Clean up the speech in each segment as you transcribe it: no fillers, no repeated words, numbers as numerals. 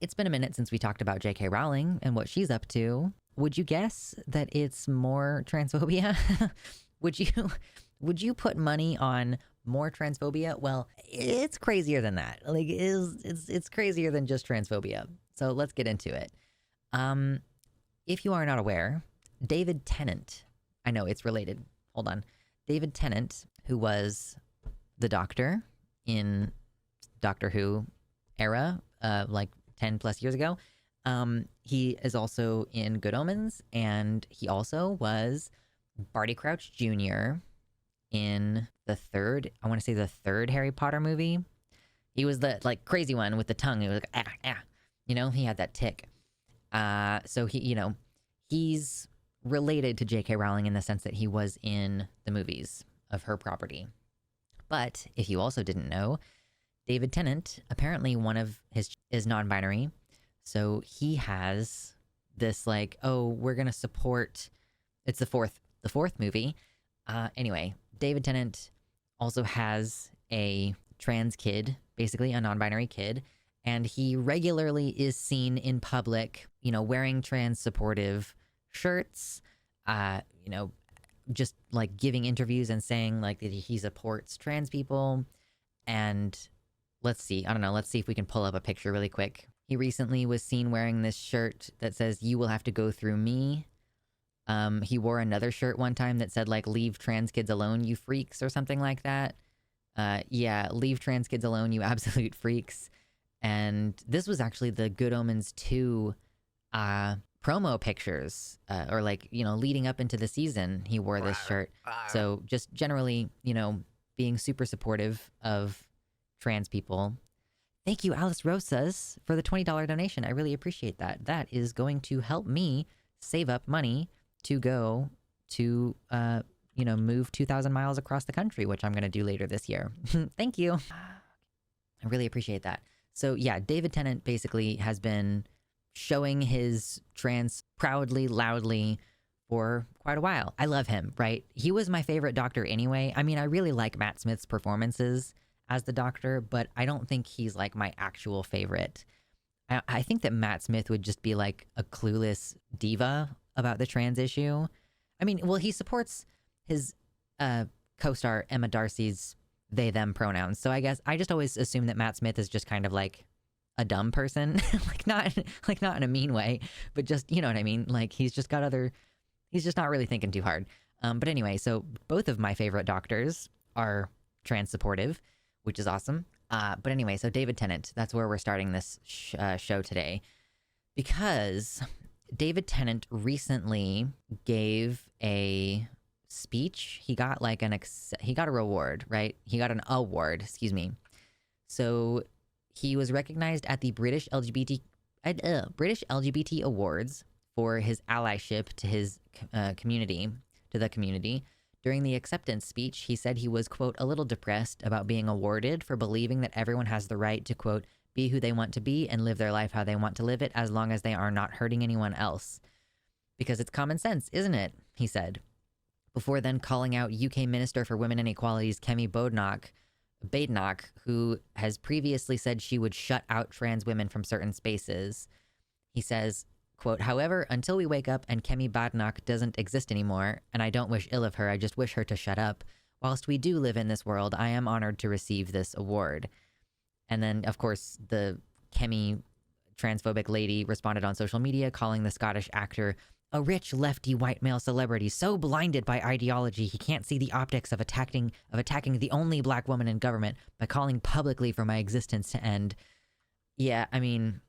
It's been a minute since we talked about J.K. Rowling and what she's up to. Would you guess that it's more transphobia? would you would you put money on more transphobia? Well, it's crazier than that. Like it's crazier than just transphobia. So let's get into it. If you are not aware, David Tennant, I know it's related. Hold on. David Tennant, who was the Doctor in Doctor Who era, like 10 plus years ago. He is also in Good Omens, and he also was Barty Crouch Jr. in the third Harry Potter movie. He was the like crazy one with the tongue. It was like, he had that tick. So he's related to J.K. Rowling in the sense that he was in the movies of her property. But if you also didn't know, David Tennant, apparently one of his is non-binary. So he has this like, oh, we're going to support, it's the fourth movie. Anyway, David Tennant also has a trans kid, basically a non-binary kid. And he regularly is seen in public, wearing trans supportive shirts, just like giving interviews and saying like that he supports trans people. And let's see if we can pull up a picture really quick. He recently was seen wearing this shirt that says, "You will have to go through me." He wore another shirt one time that said like, "Leave trans kids alone, you freaks," or something like that. Yeah, leave trans kids alone, you absolute freaks. And this was actually the Good Omens 2 promo pictures, or like, leading up into the season, he wore this shirt. So just generally, being super supportive of trans people. Thank you, Alice Rosas, for the $20 donation. I really appreciate that. That is going to help me save up money to go to, move 2,000 miles across the country, which I'm going to do later this year. Thank you. I really appreciate that. So yeah, David Tennant basically has been showing his trans proudly, loudly for quite a while. I love him, right? He was my favorite Doctor anyway. I mean, I really like Matt Smith's performances as the Doctor, but I don't think he's like my actual favorite. I think that Matt Smith would just be like a clueless diva about the trans issue. I mean, well, he supports his co-star Emma Darcy's they, them pronouns. So I guess I just always assume that Matt Smith is just kind of like a dumb person, not in a mean way, but just, you know what I mean? Like he's just not really thinking too hard. But anyway, so both of my favorite Doctors are trans supportive, which is awesome. But anyway, so David Tennant, that's where we're starting this show today, because David Tennant recently gave a speech. He got like he got a reward, right? He got an award, excuse me. So he was recognized at the British LGBT Awards for his allyship to his community. During the acceptance speech, he said he was, quote, a little depressed about being awarded for believing that everyone has the right to, quote, be who they want to be and live their life how they want to live it, as long as they are not hurting anyone else. Because it's common sense, isn't it? He said. Before then calling out UK Minister for Women and Equality's Kemi Badenoch, who has previously said she would shut out trans women from certain spaces. He says, quote, however, until we wake up and Kemi Badenoch doesn't exist anymore, and I don't wish ill of her, I just wish her to shut up. Whilst we do live in this world, I am honored to receive this award. And then, of course, the Kemi transphobic lady responded on social media, calling the Scottish actor a rich lefty white male celebrity so blinded by ideology he can't see the optics of attacking the only black woman in government by calling publicly for my existence to end. Yeah, I mean,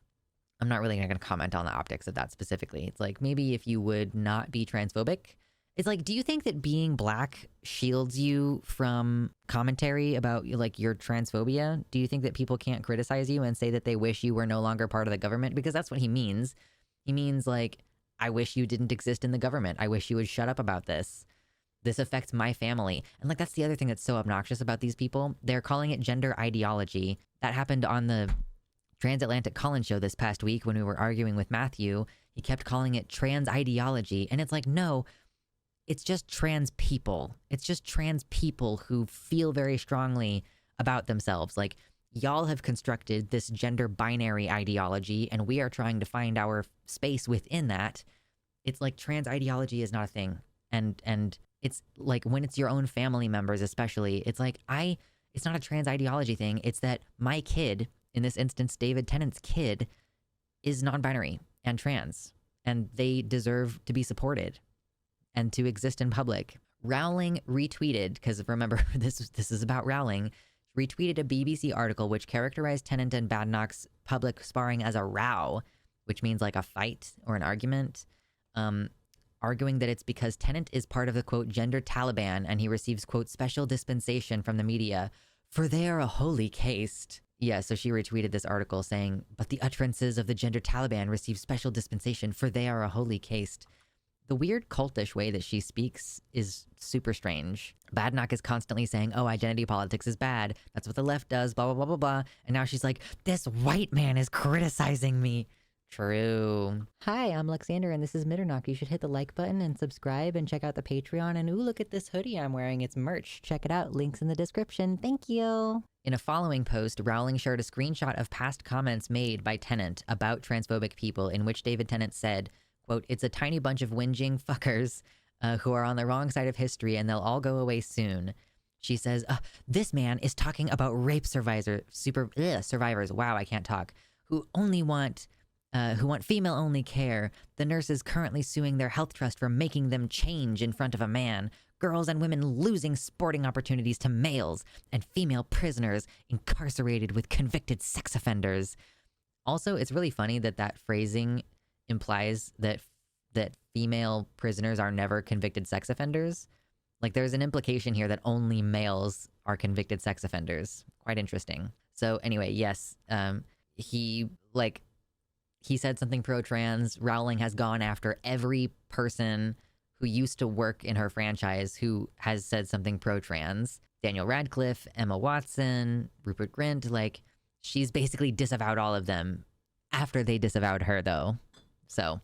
I'm not really going to comment on the optics of that specifically. It's like, maybe if you would not be transphobic, it's like, do you think that being black shields you from commentary about like your transphobia? Do you think that people can't criticize you and say that they wish you were no longer part of the government? Because that's what he means. He means like, I wish you didn't exist in the government. I wish you would shut up about this. This affects my family. And like, that's the other thing that's so obnoxious about these people. They're calling it gender ideology. That happened on the Transatlantic Collins show this past week when we were arguing with Matthew. He kept calling it trans ideology. And it's like, no, it's just trans people. It's just trans people who feel very strongly about themselves. Like, y'all have constructed this gender binary ideology and we are trying to find our space within that. It's like trans ideology is not a thing. And it's like when it's your own family members, especially, it's like, it's not a trans ideology thing. It's that my kid, in this instance, David Tennant's kid, is non-binary and trans, and they deserve to be supported and to exist in public. Rowling retweeted, because remember, this is about Rowling, retweeted a BBC article which characterized Tennant and Badenoch's public sparring as a row, which means like a fight or an argument, arguing that it's because Tennant is part of the, quote, gender Taliban, and he receives, quote, special dispensation from the media, for they are a holy caste. Yeah, so she retweeted this article saying, but the utterances of the gender Taliban receive special dispensation, for they are a holy caste. The weird cultish way that she speaks is super strange. Badenoch is constantly saying, oh, identity politics is bad. That's what the left does, blah, blah, blah, blah, blah. And now she's like, this white man is criticizing me. True. Hi, I'm Alexander, and this is Mitternacht. You should hit the like button and subscribe and check out the Patreon. And ooh, look at this hoodie I'm wearing. It's merch. Check it out. Links in the description. Thank you. In a following post, Rowling shared a screenshot of past comments made by Tennant about transphobic people, in which David Tennant said, quote, it's a tiny bunch of whinging fuckers who are on the wrong side of history, and they'll all go away soon. She says, this man is talking about rape survivors. Wow, I can't talk. Who want female-only care. The nurses currently suing their health trust for making them change in front of a man. Girls and women losing sporting opportunities to males. And female prisoners incarcerated with convicted sex offenders. Also, it's really funny that phrasing implies that female prisoners are never convicted sex offenders. Like, there's an implication here that only males are convicted sex offenders. Quite interesting. So anyway, yes, he said something pro-trans. Rowling has gone after every person who used to work in her franchise who has said something pro-trans. Daniel Radcliffe, Emma Watson, Rupert Grint, like, she's basically disavowed all of them after they disavowed her, though. So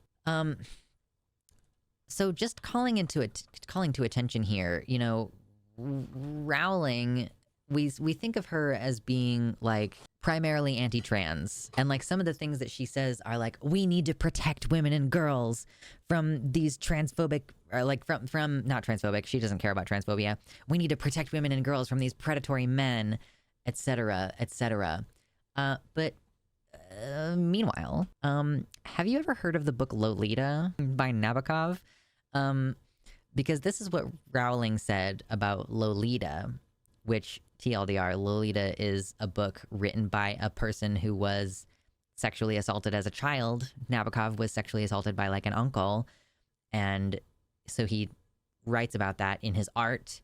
just calling to attention here, you know, Rowling, we think of her as being like primarily anti-trans, and like some of the things that she says are like, we need to protect women and girls from these transphobic, or like from not transphobic, she doesn't care about transphobia. We need to protect women and girls from these predatory men, etc., etc. But meanwhile, have you ever heard of the book Lolita by Nabokov? Because this is what Rowling said about Lolita, which, TLDR, Lolita is a book written by a person who was sexually assaulted as a child. Nabokov was sexually assaulted by like an uncle, and so he writes about that in his art.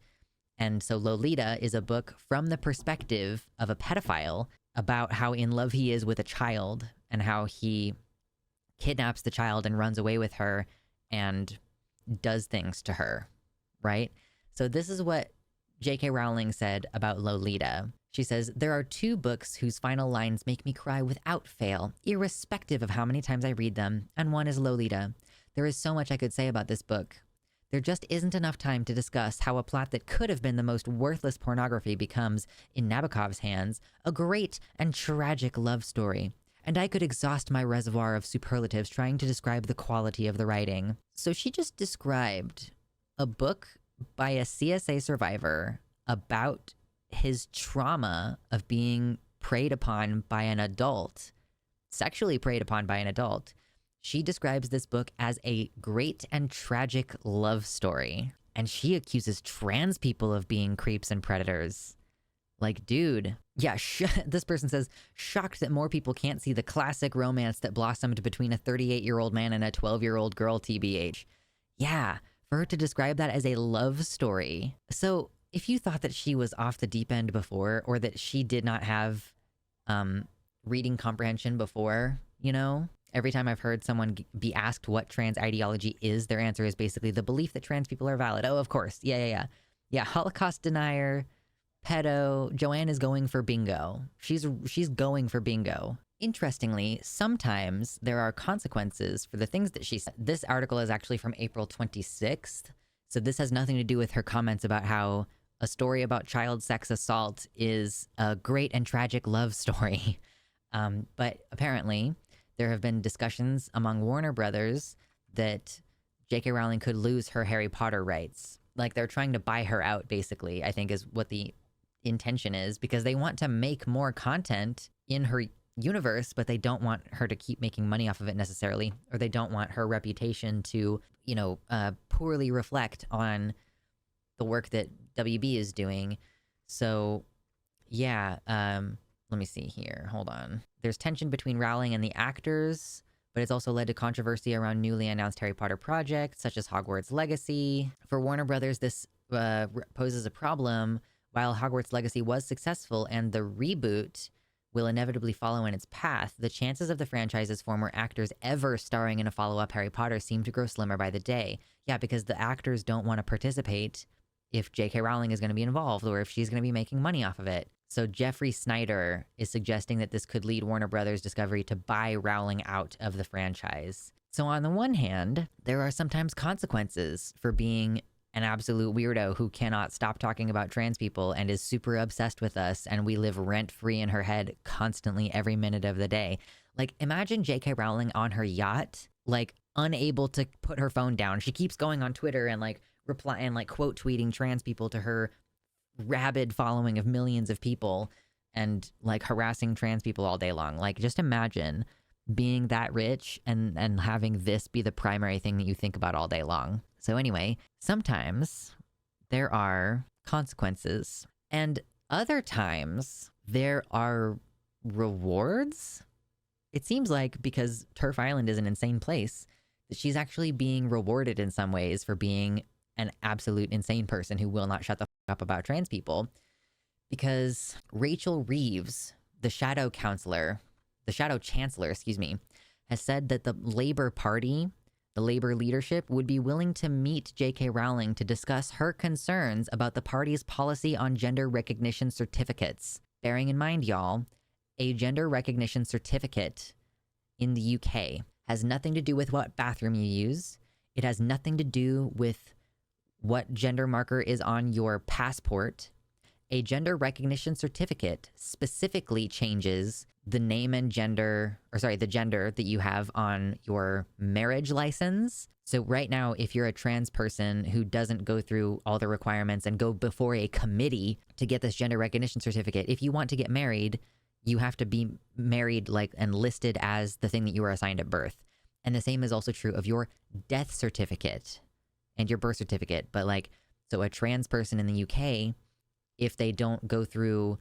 And so Lolita is a book from the perspective of a pedophile about how in love he is with a child and how he kidnaps the child and runs away with her and does things to her, right? So this is what J.K. Rowling said about Lolita. She says, there are two books whose final lines make me cry without fail, irrespective of how many times I read them, and one is Lolita. There is so much I could say about this book. There just isn't enough time to discuss how a plot that could have been the most worthless pornography becomes, in Nabokov's hands, a great and tragic love story. And I could exhaust my reservoir of superlatives trying to describe the quality of the writing. So she just described a book by a CSA survivor about his trauma of being preyed upon by an adult, sexually preyed upon by an adult. She describes this book as a great and tragic love story. And she accuses trans people of being creeps and predators. Like, dude. Yeah, this person says, shocked that more people can't see the classic romance that blossomed between a 38-year-old man and a 12-year-old girl, TBH. Yeah, for her to describe that as a love story. So if you thought that she was off the deep end before, or that she did not have reading comprehension before, you know, every time I've heard someone be asked what trans ideology is, their answer is basically the belief that trans people are valid. Oh, of course. Yeah. Holocaust denier, pedo. Joanne is going for bingo. She's going for bingo. Interestingly, sometimes there are consequences for the things that she said. This article is actually from April 26th. So this has nothing to do with her comments about how a story about child sex assault is a great and tragic love story. But apparently, there have been discussions among Warner Brothers that J.K. Rowling could lose her Harry Potter rights. Like, they're trying to buy her out, basically, I think is what the intention is, because they want to make more content in her universe, but they don't want her to keep making money off of it necessarily, or they don't want her reputation to, poorly reflect on the work that WB is doing. So, yeah, let me see here. Hold on. There's tension between Rowling and the actors, but it's also led to controversy around newly announced Harry Potter projects, such as Hogwarts Legacy. For Warner Brothers, this poses a problem. While Hogwarts Legacy was successful and the reboot will inevitably follow in its path, the chances of the franchise's former actors ever starring in a follow-up Harry Potter seem to grow slimmer by the day. Yeah, because the actors don't want to participate if J.K. Rowling is going to be involved or if she's going to be making money off of it. So Jeffrey Snyder is suggesting that this could lead Warner Brothers Discovery to buy Rowling out of the franchise. So on the one hand, there are sometimes consequences for being an absolute weirdo who cannot stop talking about trans people and is super obsessed with us, and we live rent-free in her head constantly every minute of the day. Like, imagine J.K. Rowling on her yacht, like, unable to put her phone down. She keeps going on Twitter and, like, reply and, like, quote tweeting trans people to her rabid following of millions of people and, like, harassing trans people all day long. Like, just imagine being that rich and having this be the primary thing that you think about all day long. So anyway, sometimes there are consequences, and other times there are rewards. It seems like, because Turf Island is an insane place, that she's actually being rewarded in some ways for being an absolute insane person who will not shut the f up about trans people. Because Rachel Reeves, the Shadow Chancellor, has said that the Labour Party, the Labour leadership, would be willing to meet J.K. Rowling to discuss her concerns about the party's policy on gender recognition certificates. Bearing in mind, y'all, a gender recognition certificate in the UK has nothing to do with what bathroom you use. It has nothing to do with what gender marker is on your passport. A gender recognition certificate specifically changes the name and gender, the gender that you have on your marriage license. So right now, if you're a trans person who doesn't go through all the requirements and go before a committee to get this gender recognition certificate, if you want to get married, you have to be married and listed as the thing that you were assigned at birth. And the same is also true of your death certificate and your birth certificate. But so a trans person in the UK, if they don't go through,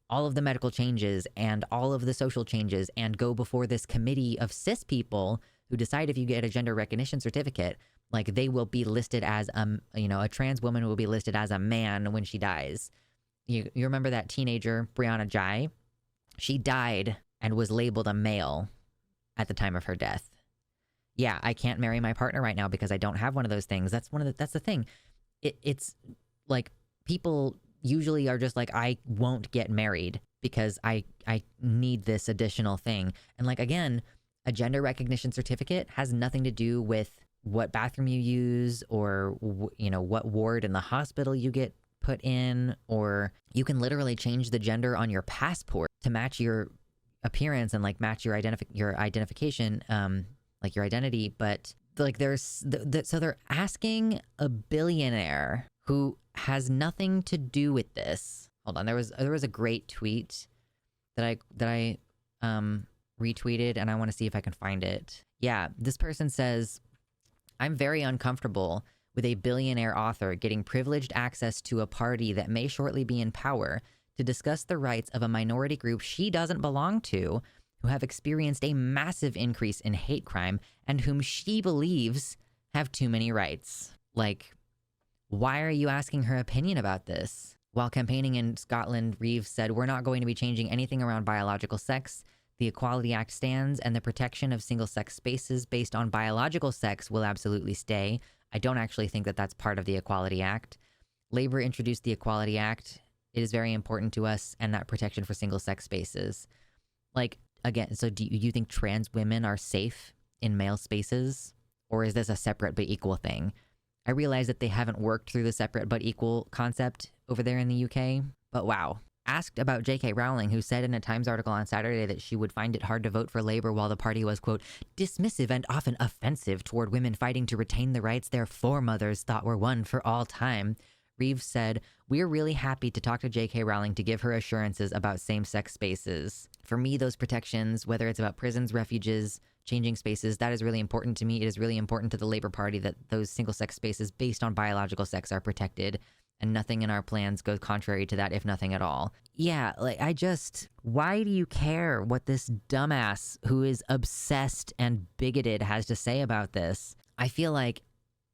all of the medical changes and all of the social changes and go before this committee of cis people who decide if you get a gender recognition certificate, they will be listed as, a trans woman will be listed as a man when she dies. You remember that teenager, Brianna Jai? She died and was labeled a male at the time of her death. Yeah, I can't marry my partner right now because I don't have one of those things. That's the thing. It's like people usually are just like, I won't get married because I need this additional thing. And again, a gender recognition certificate has nothing to do with what bathroom you use or, what ward in the hospital you get put in, or you can literally change the gender on your passport to match your appearance and match your identification, your identity. But so they're asking a billionaire who has nothing to do with this. Hold on, there was a great tweet that I retweeted, and I want to see if I can find it. Yeah, this person says, "I'm very uncomfortable with a billionaire author getting privileged access to a party that may shortly be in power to discuss the rights of a minority group she doesn't belong to, who have experienced a massive increase in hate crime and whom she believes have too many rights." Why are you asking her opinion about this? While campaigning in Scotland, Reeves said, "We're not going to be changing anything around biological sex. The Equality Act stands, and the protection of single-sex spaces based on biological sex will absolutely stay. I don't actually think that that's part of the Equality Act. Labor introduced the Equality Act. It is very important to us, and that protection for single-sex spaces." Again, so do you think trans women are safe in male spaces? Or is this a separate but equal thing? I realize that they haven't worked through the separate but equal concept over there in the UK, but wow. Asked about J.K. Rowling, who said in a Times article on Saturday that she would find it hard to vote for Labour while the party was, quote, dismissive and often offensive toward women fighting to retain the rights their foremothers thought were won for all time, Reeves said, "We're really happy to talk to J.K. Rowling to give her assurances about same-sex spaces. For me, those protections, whether it's about prisons, refuges, changing spaces, that is really important to me. It is really important to the Labour Party that those single-sex spaces based on biological sex are protected. And nothing in our plans goes contrary to that, if nothing at all." Yeah, like, why do you care what this dumbass who is obsessed and bigoted has to say about this? I feel like,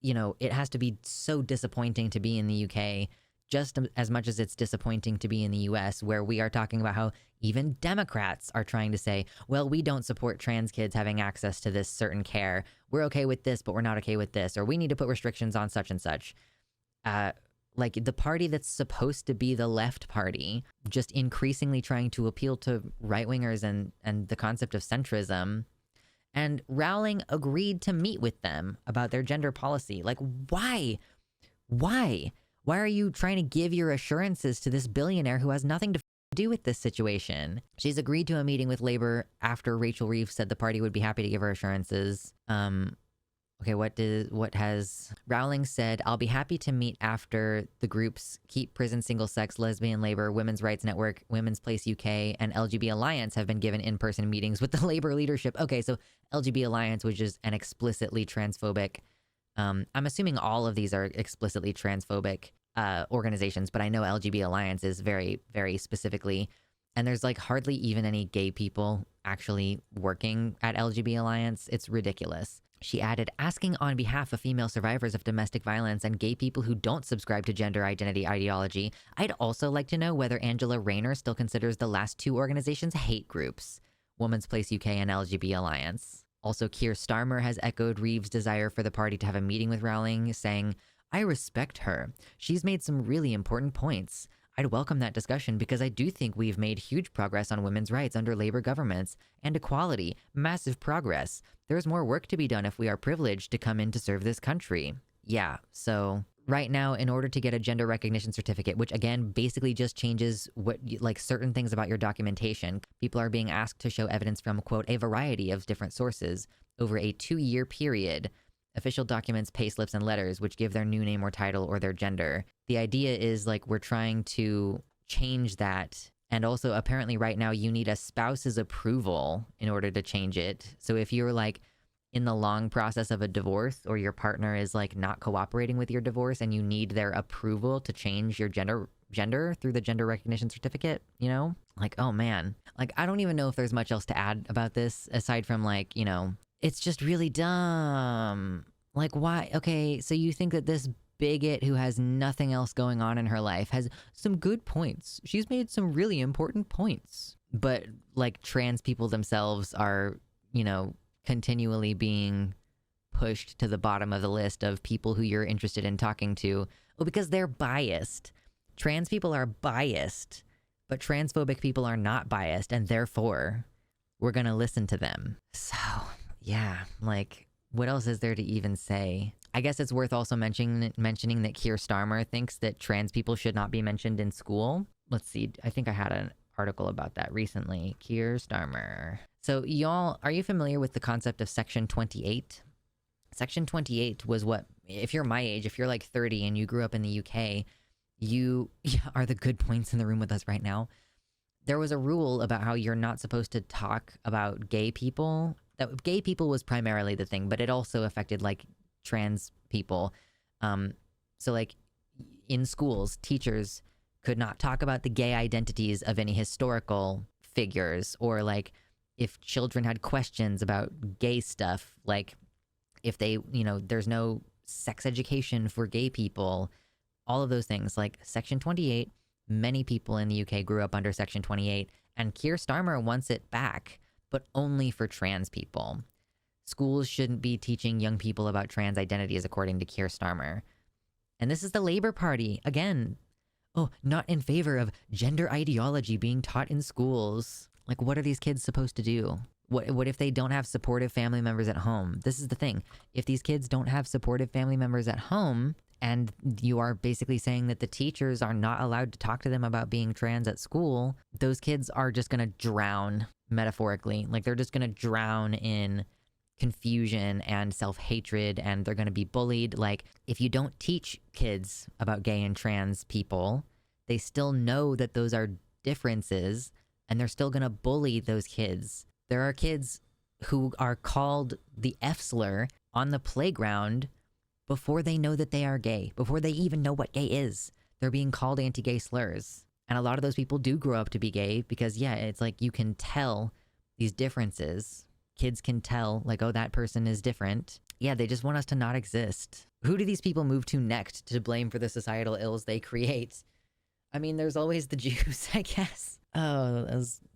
it has to be so disappointing to be in the UK, just as much as it's disappointing to be in the US, where we are talking about how even Democrats are trying to say, well, we don't support trans kids having access to this certain care. We're okay with this, but we're not okay with this. Or we need to put restrictions on such and such. Like, the party that's supposed to be the left party, just increasingly trying to appeal to right-wingers and the concept of centrism. And Rowling agreed to meet with them about their gender policy. Like, why? Why? Why are you trying to give your assurances to this billionaire who has nothing to do with this situation? She's agreed to a meeting with Labour after Rachel Reeves said the party would be happy to give her assurances. Okay, what has Rowling said? "I'll be happy to meet after the groups Keep Prison Single Sex, Lesbian Labour, Women's Rights Network, Women's Place UK, and LGB Alliance have been given in-person meetings with the Labour leadership." Okay, so LGB Alliance, which is an explicitly transphobic, I'm assuming all of these are explicitly transphobic organizations, but I know LGB Alliance is very, very specifically, and there's like hardly even any gay people actually working at LGB Alliance. It's ridiculous. She added, "Asking on behalf of female survivors of domestic violence and gay people who don't subscribe to gender identity ideology, I'd also like to know whether Angela Rayner still considers the last two organizations hate groups, Women's Place UK and LGB Alliance." Also, Keir Starmer has echoed Reeves' desire for the party to have a meeting with Rowling, saying, "I respect her. She's made some really important points. I'd welcome that discussion because I do think we've made huge progress on women's rights under Labour governments and equality, massive progress. There's more work to be done if we are privileged to come in to serve this country." Yeah, so right now, in order to get a gender recognition certificate, which again basically just changes like certain things about your documentation, people are being asked to show evidence from, quote, a variety of different sources over a 2-year period. Official documents, payslips, and letters, which give their new name or title or their gender. The idea is like we're trying to change that. And also apparently right now you need a spouse's approval in order to change it. So if you're like in the long process of a divorce, or your partner is like not cooperating with your divorce and you need their approval to change your gender through the gender recognition certificate, like, oh man, like I don't even know if there's much else to add about this aside from like, it's just really dumb. Like, why? Okay, so you think that this bigot who has nothing else going on in her life has some good points. She's made some really important points. But, like, trans people themselves are, continually being pushed to the bottom of the list of people who you're interested in talking to. Well, because they're biased. Trans people are biased, but transphobic people are not biased, and therefore, we're going to listen to them. So... yeah, like, what else is there to even say? I guess it's worth also mentioning that Keir Starmer thinks that trans people should not be mentioned in school. Let's see, I think I had an article about that recently. Keir Starmer. So y'all, are you familiar with the concept of Section 28? Section 28 was what, if you're my age, if you're like 30 and you grew up in the UK, you are the good points in the room with us right now. There was a rule about how you're not supposed to talk about gay people. That gay people was primarily the thing, but it also affected like trans people. So like in schools, teachers could not talk about the gay identities of any historical figures, or like if children had questions about gay stuff, like if they, there's no sex education for gay people, all of those things. Like Section 28, many people in the UK grew up under Section 28, and Keir Starmer wants it back, but only for trans people. Schools shouldn't be teaching young people about trans identities, according to Keir Starmer. And this is the Labour Party, again. Oh, not in favor of gender ideology being taught in schools. Like, what are these kids supposed to do? What if they don't have supportive family members at home? This is the thing. If these kids don't have supportive family members at home, and you are basically saying that the teachers are not allowed to talk to them about being trans at school, those kids are just going to drown, metaphorically. Like, they're just going to drown in confusion and self-hatred, and they're going to be bullied. Like, if you don't teach kids about gay and trans people, they still know that those are differences, and they're still going to bully those kids. There are kids who are called the F slur on the playground before they know that they are gay, before they even know what gay is. They're being called anti-gay slurs. And a lot of those people do grow up to be gay because, yeah, it's like you can tell these differences. Kids can tell, like, oh, that person is different. Yeah, they just want us to not exist. Who do these people move to next to blame for the societal ills they create? I mean, there's always the Jews, I guess. Oh,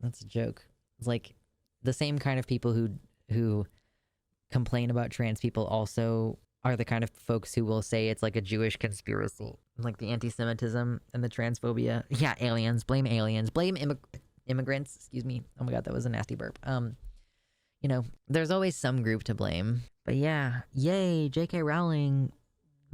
that's a joke. It's like the same kind of people who complain about trans people also are the kind of folks who will say it's like a Jewish conspiracy. Like the anti-Semitism and the transphobia. Yeah, aliens. Blame aliens. Blame immigrants. Excuse me. Oh my god, that was a nasty burp. You know, there's always some group to blame. But yeah, yay, J.K. Rowling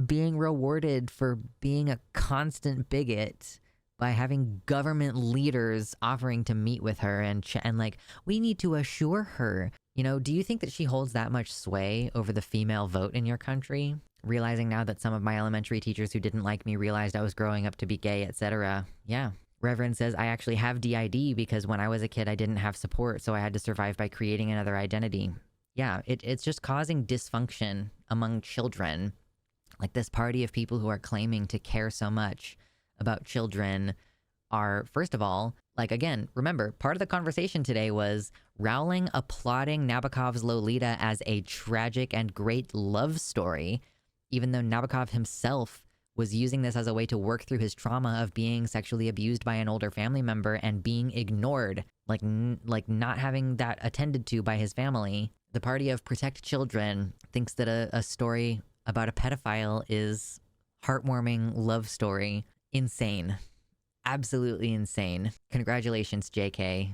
being rewarded for being a constant bigot by having government leaders offering to meet with her and like, we need to assure her. You know, do you think that she holds that much sway over the female vote in your country? Realizing now that some of my elementary teachers who didn't like me realized I was growing up to be gay, etc. Yeah. Reverend says, I actually have DID because when I was a kid, I didn't have support, so I had to survive by creating another identity. Yeah, it's just causing dysfunction among children. Like, this party of people who are claiming to care so much about children are, first of all, like, again, remember, part of the conversation today was Rowling applauding Nabokov's Lolita as a tragic and great love story, even though Nabokov himself was using this as a way to work through his trauma of being sexually abused by an older family member and being ignored, like not having that attended to by his family. The party of Protect Children thinks that a story about a pedophile is heartwarming love story. Insane. Absolutely insane. Congratulations, JK.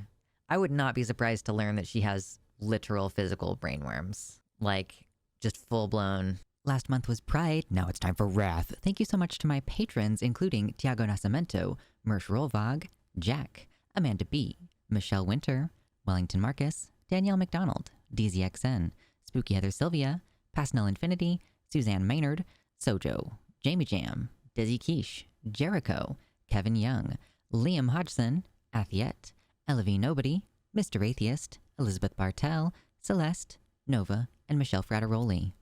I would not be surprised to learn that she has literal physical brainworms. Like, just full-blown. Last month was Pride, now it's time for Wrath. Thank you so much to my patrons, including Tiago Nascimento, Mersh Rolvog, Jack, Amanda B., Michelle Winter, Wellington Marcus, Danielle McDonald, DZXN, Spooky Heather Sylvia, Pasnell Infinity, Suzanne Maynard, Sojo, Jamie Jam, Desi Quiche, Jericho, Kevin Young, Liam Hodgson, Athiet, Elavie Nobody, Mr. Atheist, Elizabeth Bartell, Celeste, Nova, and Michelle Frattaroli.